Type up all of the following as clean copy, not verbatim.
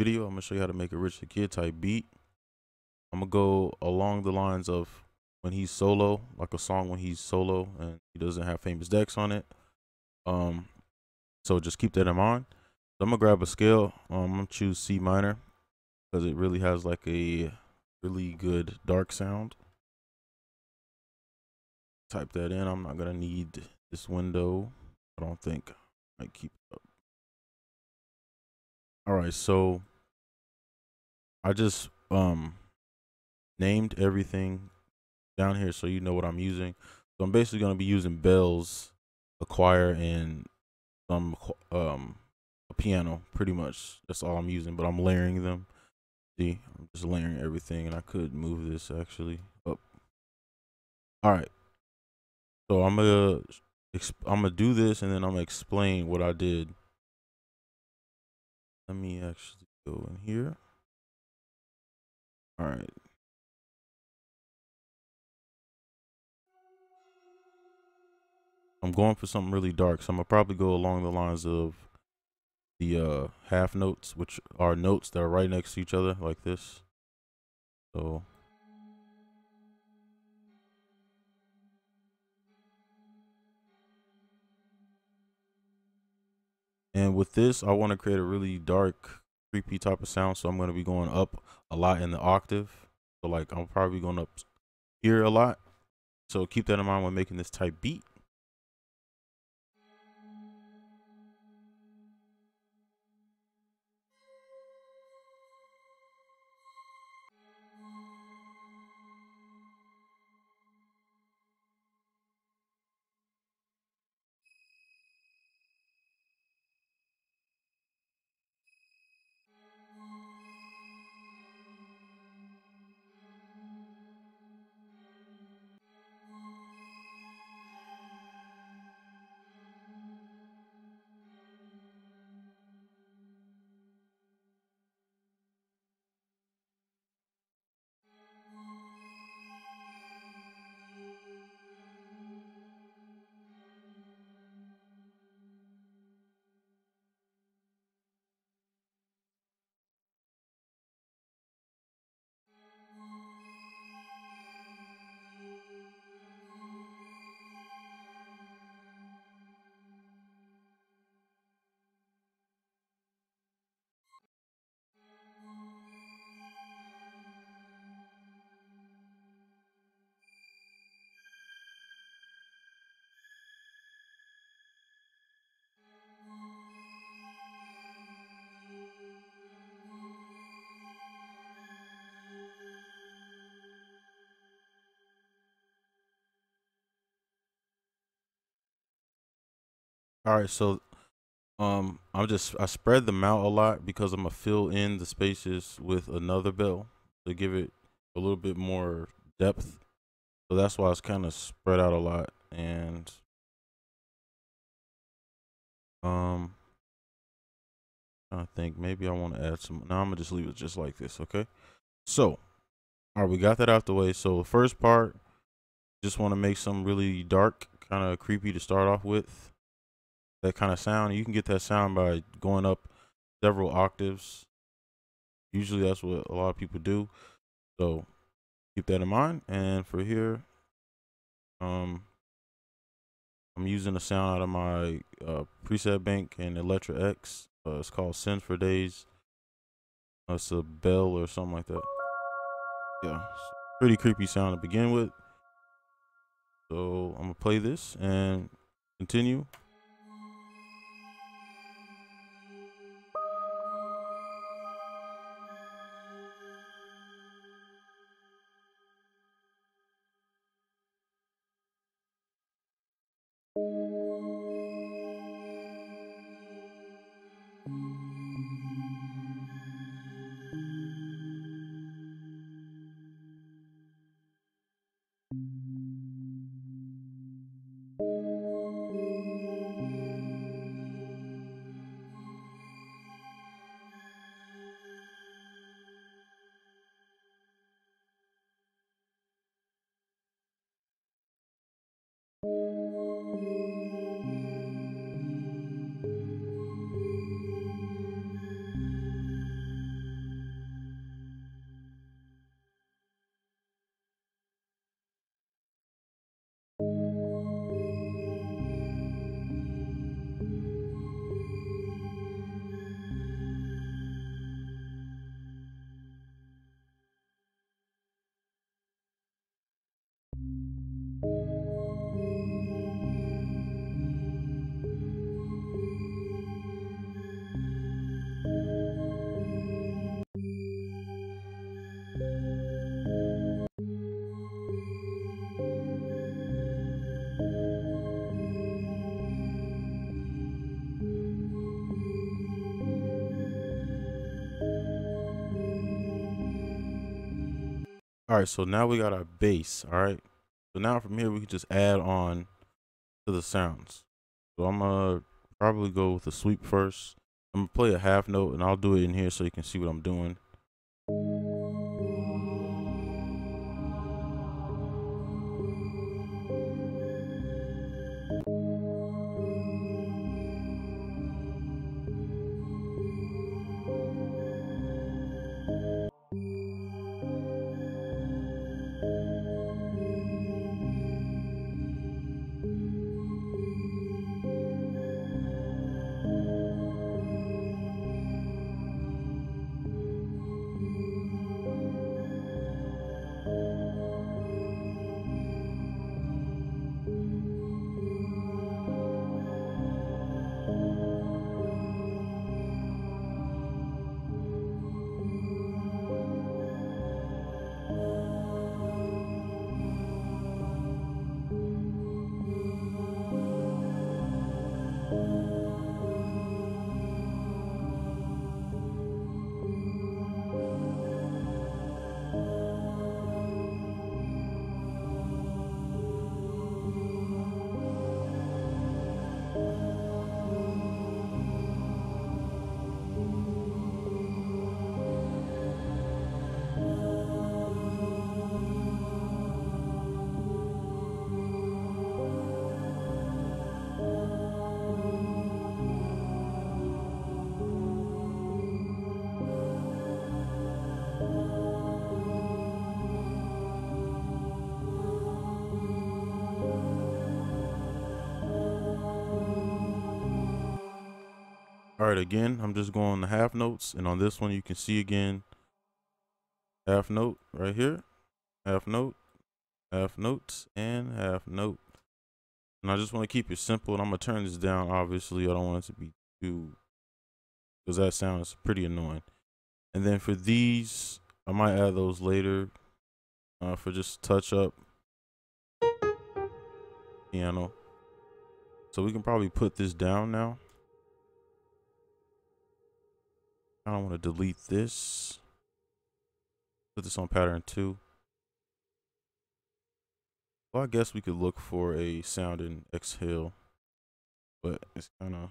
video, I'm gonna show you how to make a Rich the Kid type beat. I'm gonna go along the lines of when he's solo, like a song when he's solo and he doesn't have Famous Dex on it. So just keep that in mind. So I'm gonna grab a scale. I'm gonna choose C minor because it really has like a really good dark sound. Type that in. I'm not gonna need this window. I don't think. I might keep it up. All right, so I just named everything down here so you know what I'm using. So I'm basically gonna be using bells, a choir, and some a piano. Pretty much that's all I'm using, but I'm layering them. See, I'm just layering everything, and I could move this actually up. All right, so I'm gonna do this, and then I'm gonna explain what I did. Let me actually go in here. All right. I'm going for something really dark, so I'm gonna probably go along the lines of the half notes, which are notes that are right next to each other, like this. So and with this, I want to create a really dark, creepy type of sound. So I'm gonna be going up a lot in the octave. So like I'm probably going up here a lot. So keep that in mind when making this type beat. All right, so I spread them out a lot because I'm gonna fill in the spaces with another bell to give it a little bit more depth. So that's why it's kind of spread out a lot. And um I think maybe I want to add some. Now I'm gonna just leave it just like this, okay? So all right, we got that out the way. So first part, just want to make some really dark, kind of creepy to start off with. That kind of sound. You can get that sound by going up several octaves. Usually that's what a lot of people do. So keep that in mind. And for here, um, I'm using a sound out of my preset bank in Electra X. It's called Sins for Days. It's a bell or something like that. Yeah, pretty creepy sound to begin with. So I'm gonna play this and continue. All right, so now we got our bass. All right, so now from here we can just add on to the sounds. So I'm gonna probably go with the sweep first. I'm gonna play a half note, and I'll do it in here so you can see what I'm doing. All right, again, I'm just going the half notes, and on this one you can see again half note right here, half note, half notes, and half note. And I just want to keep it simple, and I'm gonna turn this down. Obviously, I don't want it to be too, because that sounds pretty annoying. And then for these, I might add those later for just touch up piano. So we can probably put this down now. I don't want to delete this. Put this on pattern 2. Well, I guess we could look for a sound in exhale, but it's kind of.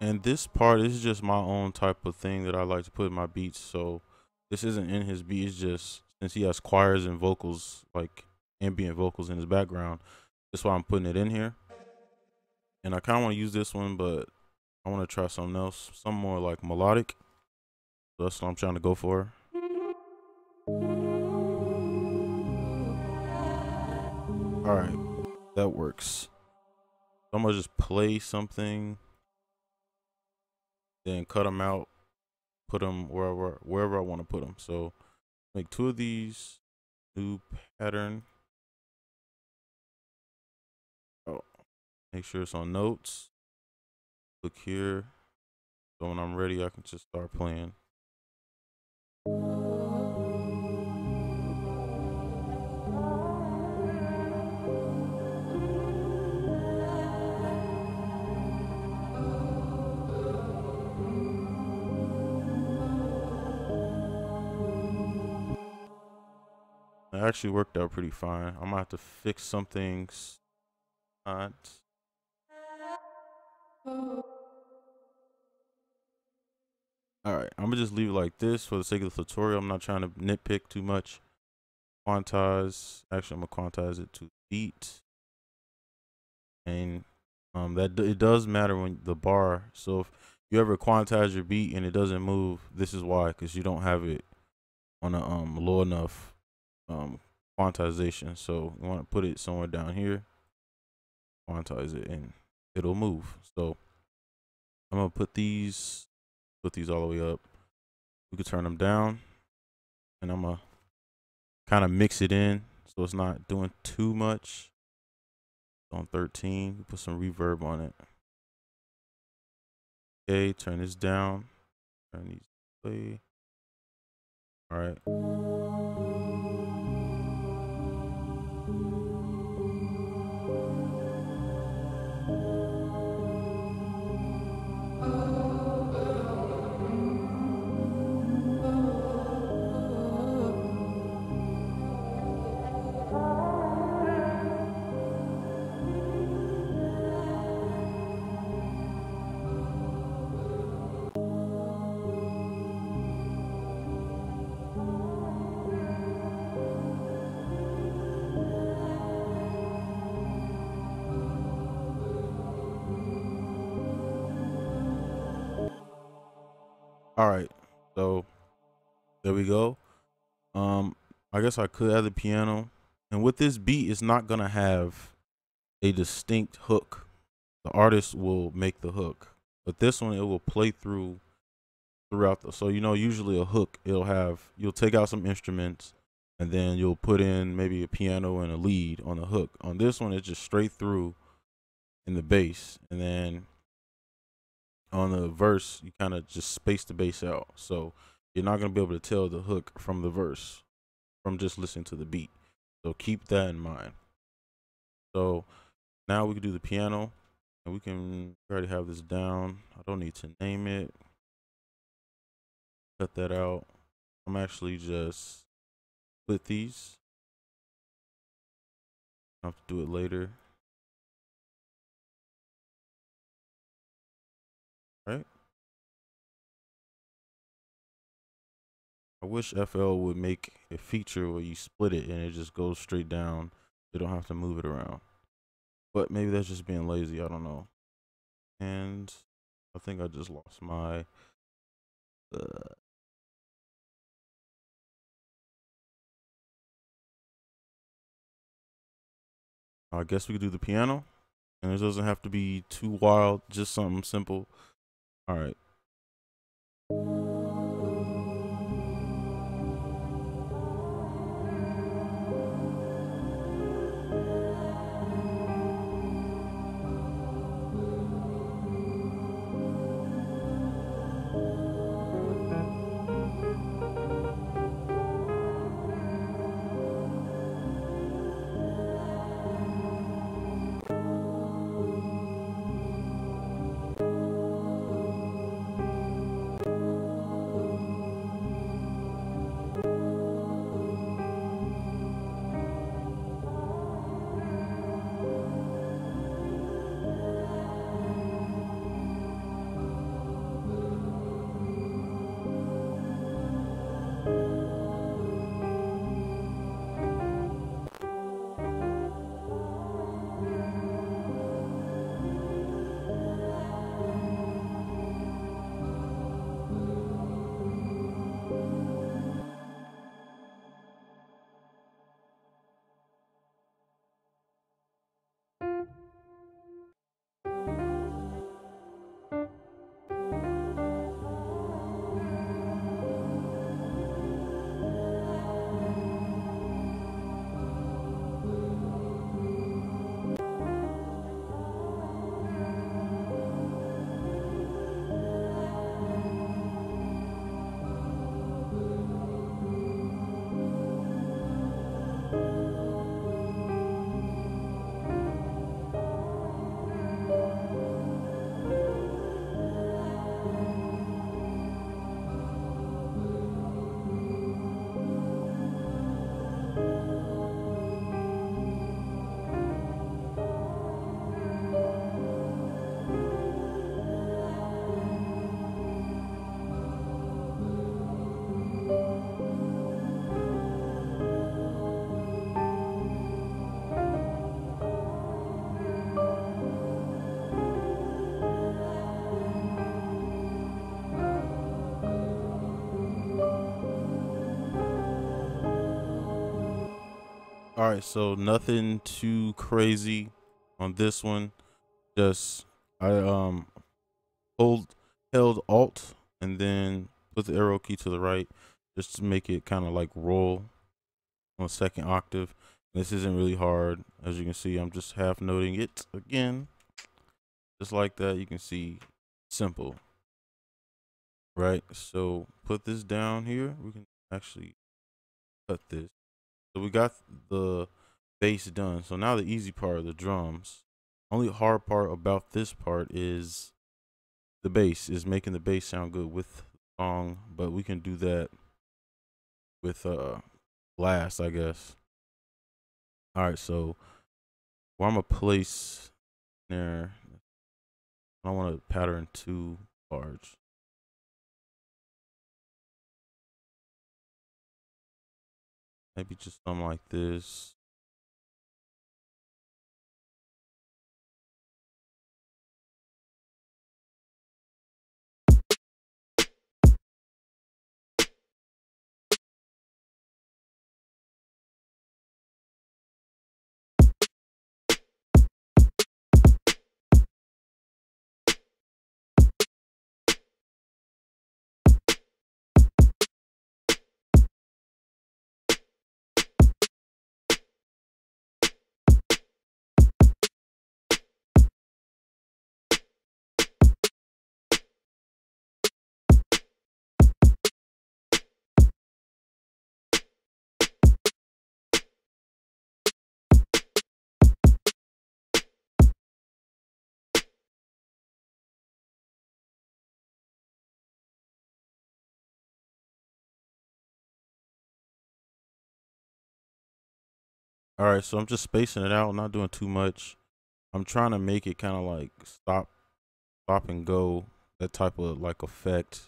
And this part is just my own type of thing that I like to put in my beats. So this isn't in his beat. It's just since he has choirs and vocals, like ambient vocals in his background, that's why I'm putting it in here. And I kind of want to use this one, but I want to try something else, some more like melodic. So that's what I'm trying to go for. All right, that works. So I'm gonna just play something, then cut them out, put them wherever I want to put them. So make 2 of these, new pattern. Oh, make sure it's on notes. Look here. So when I'm ready, I can just start playing. It actually worked out pretty fine. I'm gonna have to fix some things. Not. All right, I'm gonna just leave it like this for the sake of the tutorial. I'm not trying to nitpick too much. Quantize. Actually, I'm gonna quantize it to beat, and it does matter when the bar. So if you ever quantize your beat and it doesn't move, this is why, because you don't have it on a low enough quantization. So you want to put it somewhere down here, quantize it, and it'll move. So I'm gonna put these all the way up. We could turn them down, and I'm gonna kind of mix it in so it's not doing too much. On 13, put some reverb on it. Okay, turn this down. Turn these away. All right. All right. So there we go. I guess I could add the piano. And with this beat, it's not gonna have a distinct hook. The artist will make the hook. But this one, it will play throughout the, so usually a hook, you'll take out some instruments and then you'll put in maybe a piano and a lead on the hook. On this one, it's just straight through in the bass, and then on the verse you kind of just space the bass out, so you're not going to be able to tell the hook from the verse from just listening to the beat. So keep that in mind. So now we can do the piano, and we already have this down. I don't need to name it. Cut that out. I'm actually just split these. I have to do it later. Right? I wish FL would make a feature where you split it and it just goes straight down. You don't have to move it around. But maybe that's just being lazy. I don't know. And I think I just lost my. I guess we could do the piano. And it doesn't have to be too wild, just something simple. All right. All right, so nothing too crazy on this one. Just I held Alt and then put the arrow key to the right just to make it kind of like roll on second octave. This isn't really hard. As you can see, I'm just half noting it again. Just like that, you can see simple. Right? So put this down here. We can actually cut this. So we got the bass done. So now the easy part, the drums. Only hard part about this part is the bass, is making the bass sound good with the song, but we can do that with last, I guess. All right, so where I'm gonna place there, I don't want a pattern too large. Maybe just something like this. All right, so I'm just spacing it out, not doing too much. I'm trying to make it kind of like stop and go, that type of like effect,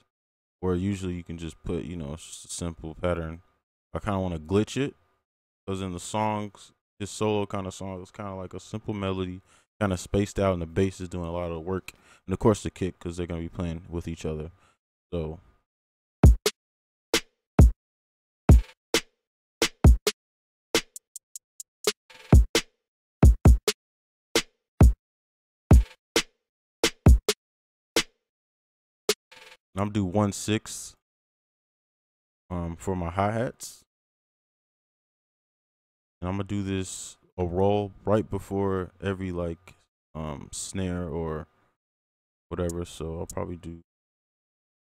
where usually you can just put, it's just a simple pattern. I kind of want to glitch it because in the songs, his solo kind of song is kind of like a simple melody, kind of spaced out, and the bass is doing a lot of work, and of course the kick because they're gonna be playing with each other. So I'm do 1/6 for my hi-hats. And I'm gonna do this a roll right before every like snare or whatever. So I'll probably do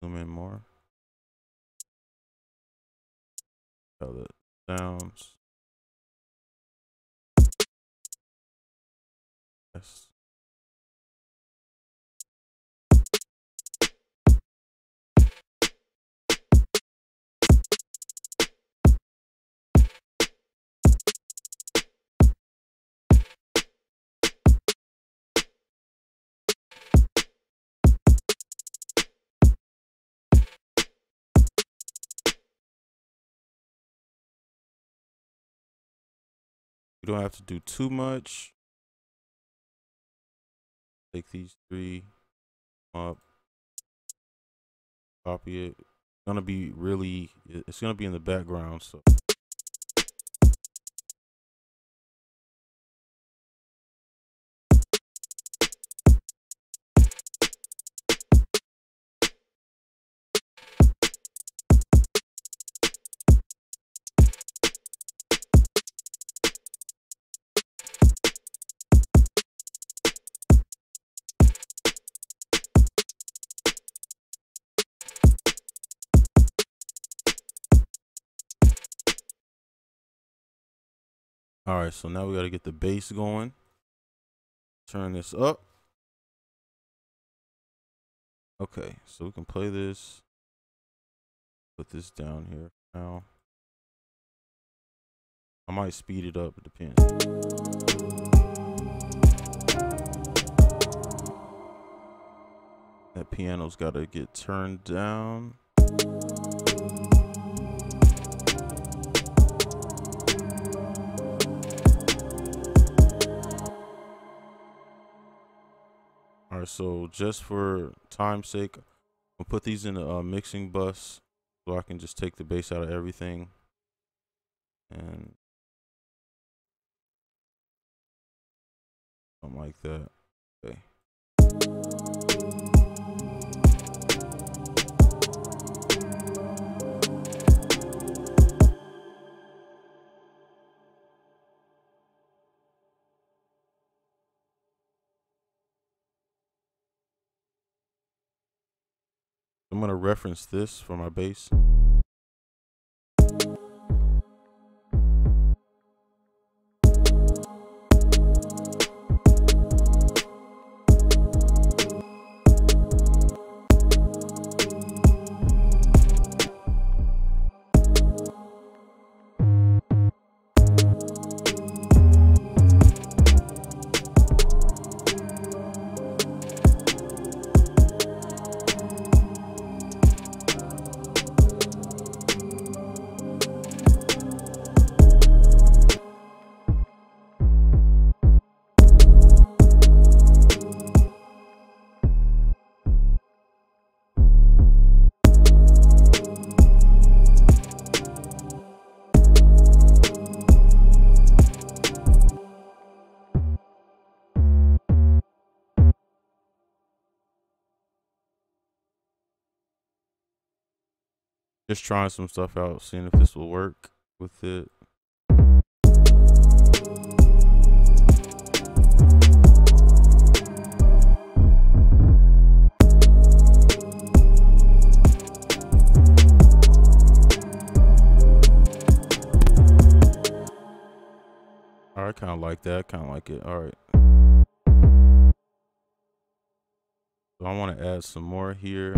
zoom in more. How that sounds. Yes. You don't have to do too much. Take these three up, copy it. It's gonna be really, it's gonna be in the background. So all right, so now we gotta get the bass going. Turn this up. Okay, so we can play this. Put this down here now. I might speed it up, it depends. That piano's gotta get turned down. All right, so just for time's sake, I'll put these in a mixing bus so I can just take the bass out of everything. And something like that. Okay. I'm gonna reference this for my bass. Just trying some stuff out, seeing if this will work with it. All right, kind of like that. Kind of like it. All right. So I want to add some more here.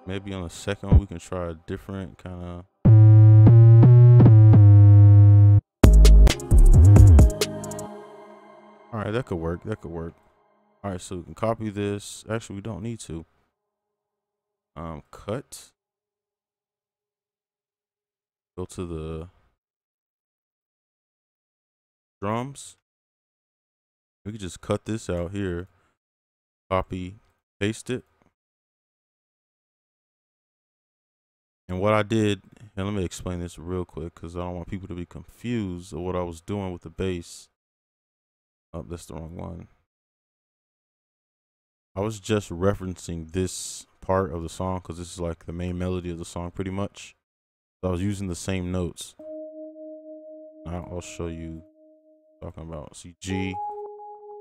Maybe on the second one we can try a different kind of. All right, that could work. That could work. All right, so we can copy this. Actually, we don't need to. Cut. Go to the drums. We could just cut this out here. Copy, paste it. And what I did, and let me explain this real quick because I don't want people to be confused of what I was doing with the bass. Oh, that's the wrong one. I was just referencing this part of the song because this is like the main melody of the song pretty much. So I was using the same notes. Now I'll show you talking about. See G,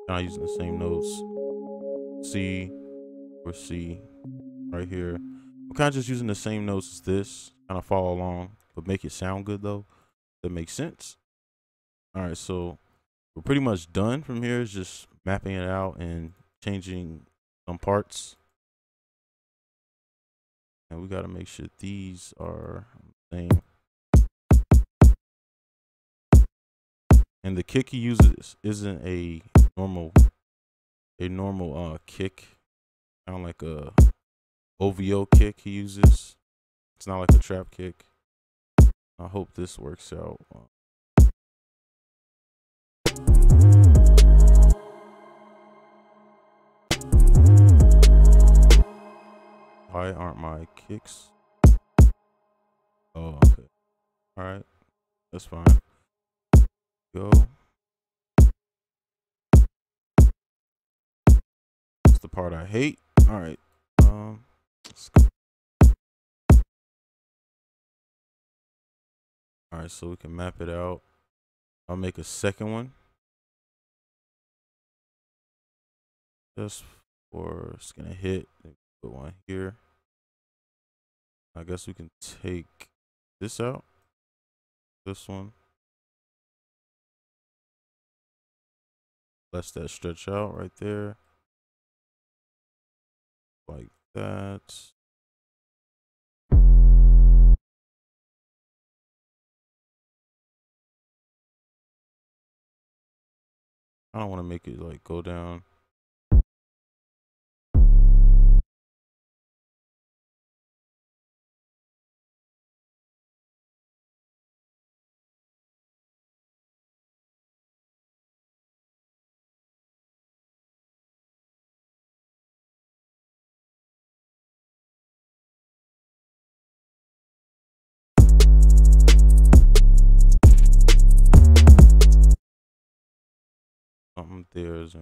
not using the same notes. C or C right here. I'm kind of just using the same notes as this, kind of follow along, but make it sound good though. That makes sense. All right, so we're pretty much done from here. It's just mapping it out and changing some parts. And we got to make sure these are the same. And the kick he uses isn't a normal kick, kind of like a OVO kick he uses. It's not like a trap kick. I hope this works out. Why aren't my kicks? Oh, okay. All right, that's fine. Go. That's the part I hate. All right. Let's go. All right, so we can map it out. I'll make a second one. Just for it's gonna hit. Put one here. I guess we can take this out. This one. Let that stretch out right there. Like that. I don't want to make it like go down. Something there is.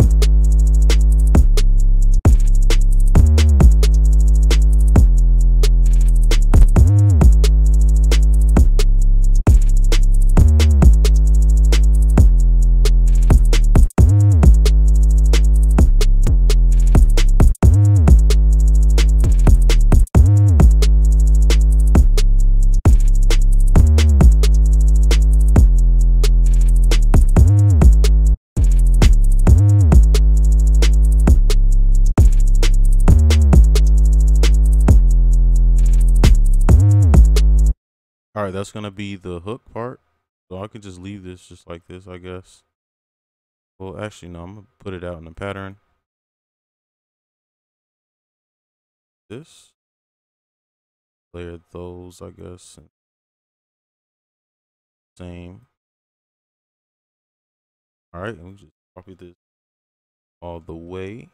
All right, that's gonna be the hook part. So I can just leave this just like this, I guess. Well, actually, no, I'm gonna put it out in the pattern. This. Layer those, I guess. Same. All right, and we just copy this all the way.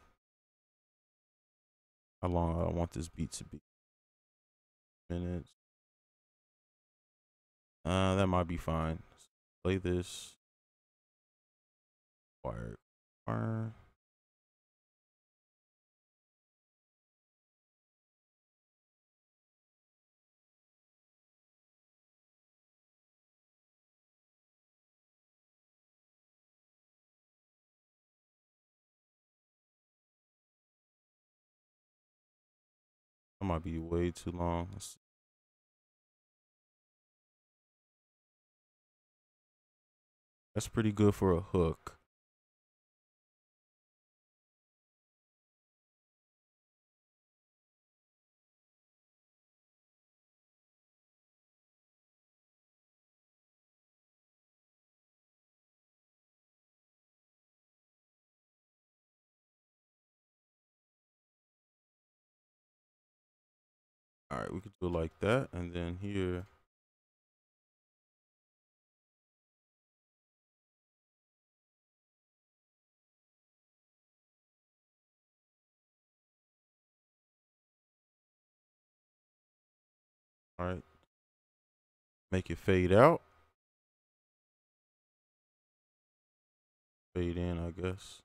How long I want this beat to be? Minutes. That might be fine. Play this. Wire. That might be way too long. That's pretty good for a hook. All right, we could do it like that, and then here. All right, make it fade out, fade in, I guess.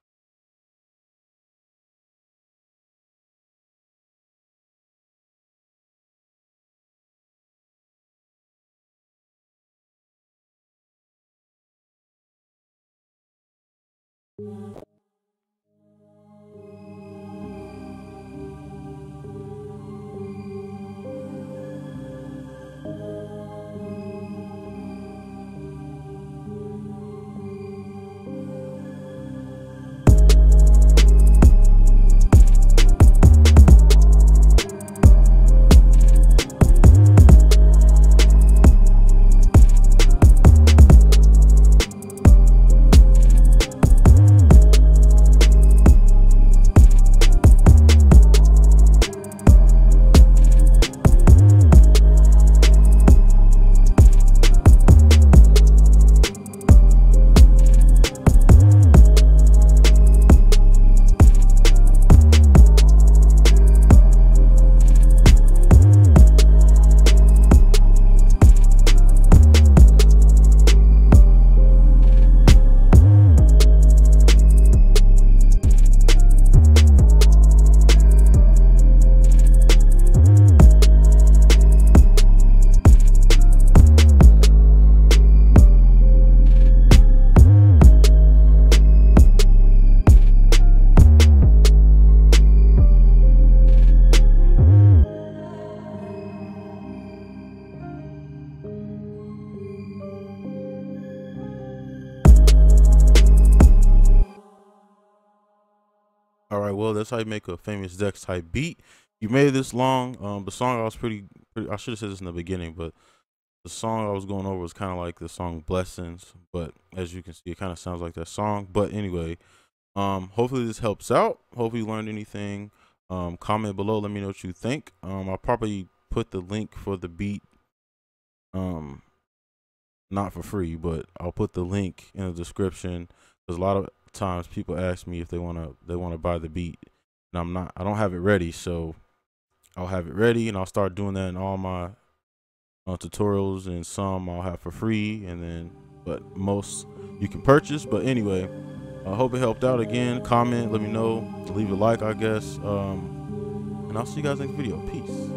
All right, well, that's how you make a famous Dex type beat. You made it this long. The song I was pretty I should have said this in the beginning, but the song I was going over was kind of like the song Blessings, but as you can see, it kind of sounds like that song. But anyway, hopefully this helps out. Hopefully you learned anything. Comment below, let me know what you think. I'll probably put the link for the beat, not for free, but I'll put the link in the description, because a lot of times people ask me if they want to buy the beat, and I don't have it ready, so I'll have it ready and I'll start doing that in all my tutorials, and some I'll have for free, and then but most you can purchase. But anyway, I hope it helped out. Again, comment, let me know, leave a like, I guess, and I'll see you guys next video. Peace.